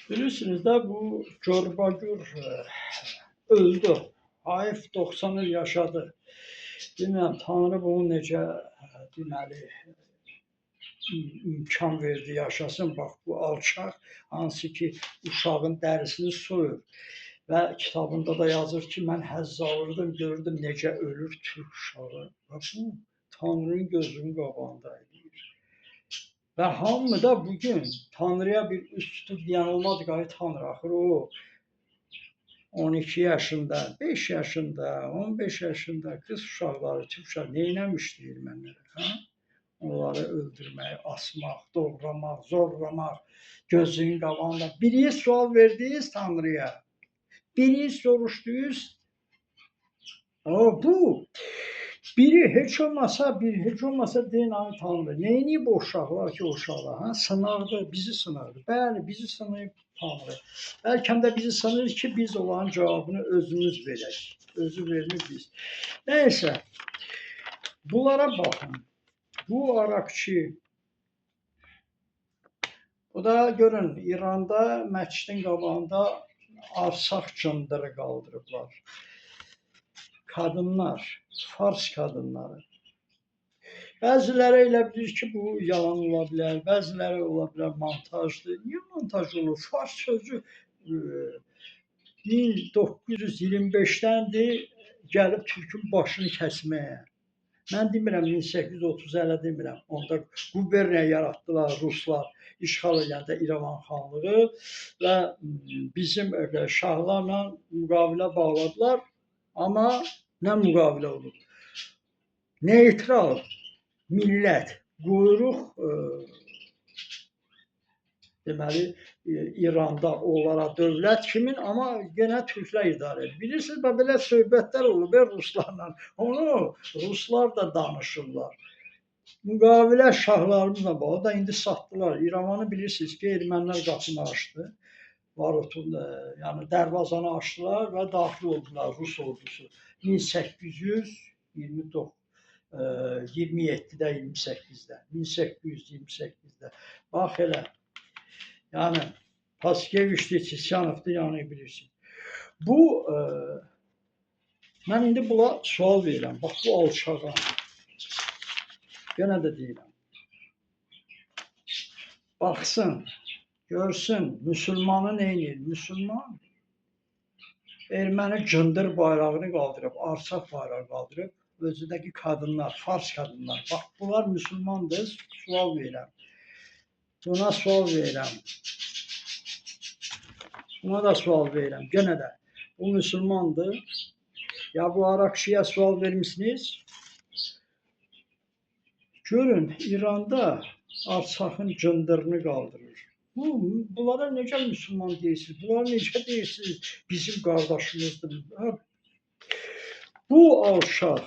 Bilirsiniz de bu Gorbagör öldü. Hayf 90 il yaşadı. Bilmirəm Tanrı bunu necə deməli imkan verdi yaşasın. Bax bu alçaq hansı ki uşağın dərisini soyur və kitabında da yazır ki, mən həzz alırdım, gördüm necə ölür Türk uşağı. Və bu Tanrının gözünün qabağında eləyir. Və hamı da bugün Tanrıya bir üst tutub deyən olmadı ki, ay Tanrı, axır o 12 yaşında, 5 yaşında, 15 yaşında kız uşaqları, Türk uşaqları neynəmişdi ermənilər, ha? Onları öldürmək, asmaq, doğramaq, zorlamaq, gözünün qabağında. Biri sual verdiniz Tanrıya, biri soruşdunuz, bu biri heç olmasa deyin ay Tanrı, neyini bu uşaqlar ki o uşaqlar, ha? Sınardı, bizi sınardı. Bəli, bizi sınayıb Tanrı. Bəlkə də bizi sınır ki, biz onların cavabını özümüz verək. Özü vermir biz. Neyse, bunlara baxın. Bu Arakçı, o da görün İranda məscidin qabağında arsaq cındırı qaldırıblar. Kadınlar, Fars kadınları. Bəziləri elə bilir ki, bu yalan ola bilər, bəziləri ola bilər montajdır. Niyə montaj olur? Fars sözü 1925-dəndir gəlib Türkün başını kəsməyə. Mən demirəm 1830 elə demirəm. Onda quberniya yaratdılar Ruslar işğal edəndə İrəvan xanlığı və bizim şahlarla müqavilə bağladılar. Amma nə müqavilə olub? Neytral millət, quyruq deməli İranda onlara dövlət kimin, amma yenə türklər idarə edir. Bilirsiniz, belə söhbətlər olub ruslarla. Onu ruslar da danışırlar. Müqavilə şahlarımızla bağlı da indi satdılar. İrəvanı bilirsiniz ki, ermənilər qapını açdı. Barutun, yəni dərvazanı açdılar və daxil oldular Rus ordusu. 1829 27-də, 28-də, 1828-də. Bax elə. Yəni Paskeviçdir, Çisyanovdur, yəni bilirsiniz. Bu mən indi buna sual verirəm. Bax bu alçağa. Yenə də deyirəm. Baxsın, görsün, müsəlmanı nə edir? Müsəlman erməni cındır bayrağını qaldırıb, arsaq bayrağı qaldırıb, özündəki kadınlar, Fars kadınlar. Bax bunlar müsəlmandır, sual verirəm. Buna sual verirəm. Buna da sual verirəm. Gene də bu müsəlmandır. Ya bu Arakçıya sual vermişsiniz. Görün İranda alçağın cındırını qaldırır. Bunlara necə müsəlman deyirsiniz? Bunlara necə deyirsiniz? Bizim qardaşımızdır. Bu alçaq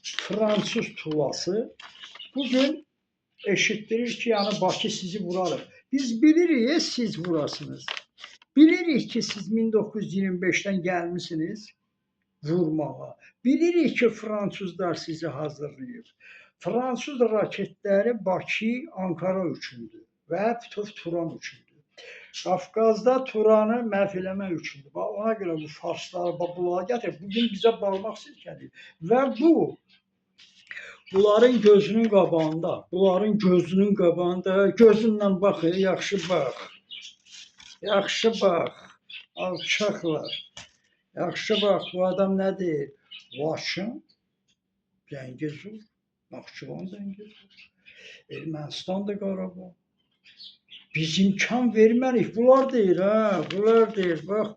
Fransız tulası bugün eşitdirir ki, yani Bakı sizi vurarıq. Biz bilirik siz vurasınız. Bilirik ki, siz 1925-dən gəlmişsiniz vurmağa. Bilirik ki, Fransızlar sizi hazırlayıb. Fransız raketləri Bakı, Ankara üçündür və bütöv Turan üçündür. Qafqazda Turanı məhv eləmək üçündür. Ona görə bu Farslar, bunlara gətirib, bugün bizə barmaq silkədir. Və bunların gözünün qabağında, gözünlə bax, yaxşı bax. Yaxşı bax, alçaqlar. Yaxşı bax, bu adam nə deyir? Laçın, Zəngəzur, Naxçıvan Zəngəzur, Ermənistan da Qarabağ. Biz imkan vermərik. Bunlar deyir, bunlar deyir. Bax,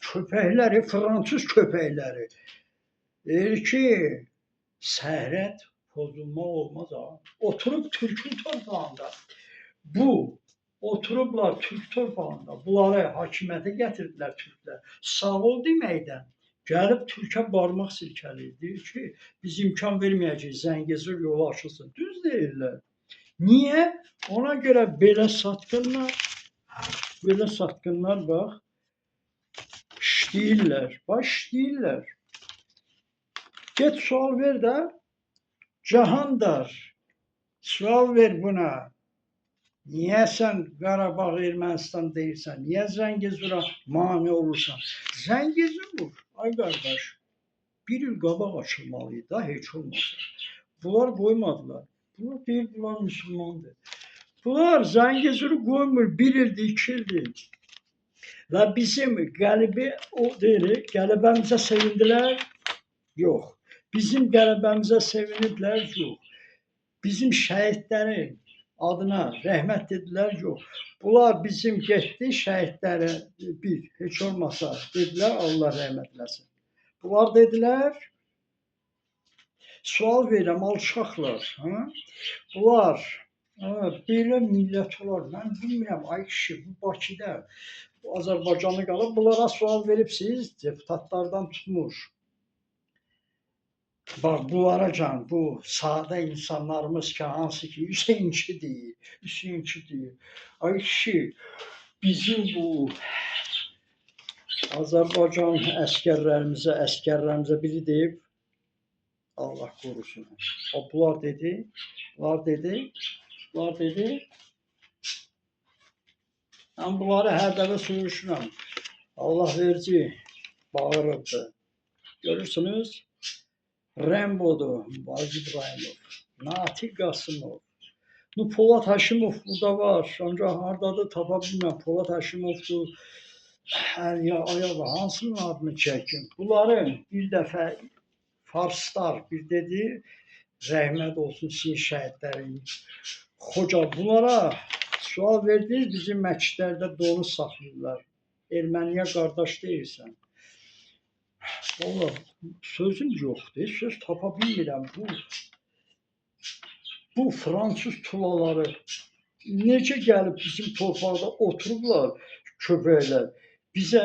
köpəkləri, Fransız köpəkləri. Deyir ki, sərhəd pozulmaq olmaz. Oturub Türkün torpağında. Oturublar Türk torpağında. Bunları hakimiyyətə gətirdilər Türklər. Sağ ol deməkdən gəlib Türkə barmaq silkələyir. Deyir ki, biz imkan verməyəcəyik, Zəngəzur yolu açılsın. Düz deyirlər. Niyə? Ona görə belə satqınlar bax, işləyirlər. Get sual ver də, Cahandar, sual ver buna. Niyə sən Qarabağ Ermənistan deyirsən? Niyə Zəngəzura mane olursan? Zəngəzur, ay qardaş, bir il qabaq açılmalıydı da heç olmasa. Bunlar qoymadılar. Bunlar deyir, bunlar müsəlmandır. Bunlar Zəngəzuru qoymur, bir ildir, 2 ildir. Və bizim qələbə o deyil, qələbəmizə sevindilər? Yox. Bizim qələbəmizə seviniblər? Yox. Bizim şəhidlərin adına rəhmət dedilər? Yox. Bunlar bizim getdi şəhidlərə bir, heç olmasa dedilər, Allah rəhmət eləsin. Bunlar dedilər, sual verirəm, alçaqlar. Ha? Bunlar belə millət olar. Mən bilmirəm, ay kişi, bu Bakıda, bu Azərbaycanlı qalıb, bunlara sual veribsiz, deputatlardan tutmuş. Bax, bunlara can, bu sadə insanlarımız ki, hansı ki, Hüseynçi deyir. Ay kişi, bizim bu Azərbaycan əsgərlərimizə biri deyib, Allah qorusun. Bunlar dedi. Mən bunları hər dəfə soruşuram. Allah verici bağırırdı. Görürsünüz, Rembo'dur, Vacib İbrahimov, Natiq Qasımov. Polat Həşimov burada var. Ancaq hardadır tapa bilməm. Polat Həşimovdur. Hansının adını çəkim? Bunların bir dəfə Farslar bir dedi, rəhmət olsun sizin şəhidləriniz. Xoca, bunlara sual verdiniz, bizim məscidlərdə donuz saxlayırlar. Erməniyə qardaş deyirsən. Vallahi sözüm yoxdur, söz tapa bilmirəm. Bu Fransız tulaları necə gəlib bizim torpaqda oturublar, köpəklər. Bizə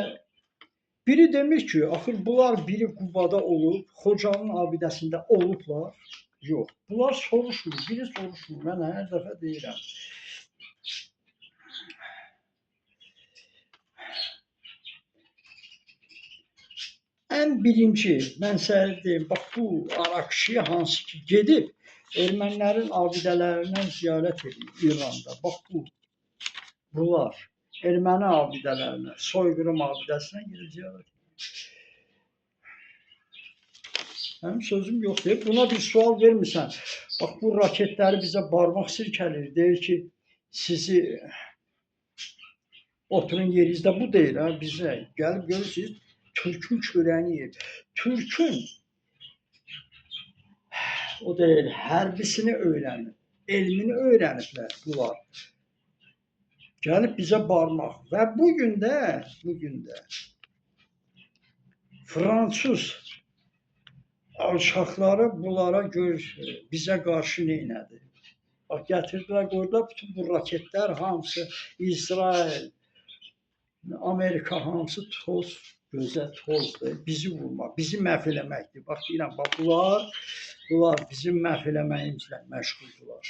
biri demir ki, axır bunlar biri Qubada olub, Xocanın abidəsində olublar. Yox, bunlar soruşmur, biri soruşmur. Mən hər dəfə deyirəm. Ən birinci, mən sənə deyim, bax bu Arakşi hansı ki gedib, ermənilərin abidələrinə ziyarət edir İranda. Bax bunlar erməni abidələrinə, soyqırım abidəsinə gedib ziyarət edir. Mənim sözüm yoxdur. Buna bir sual vermirsən. Bax bu raketləri bizə barmaq sirkəlir. Deyir ki, sizi oturun yerinizdə bu deyir. Bizə gəlib görürsünüz, Türkün çörəyini yeyir. Türkün o deyil, hərbisini öyrənib, elmini öyrəniblər bunlar. Gəlib bizə barmaq. Və bugün də Fransız alçaqları bunlara bizə qarşı neynədi? Bax, gətirdilər, qoydular bütün bu raketlər hamısı İsrail, Amerika hamısı toz, gözəl tozdur. Bizi vurmaq, bizi məhv eləməkdir. Bax, deyirəm, bax, bunlar bizim məhv eləməyimizlə məşğuldular.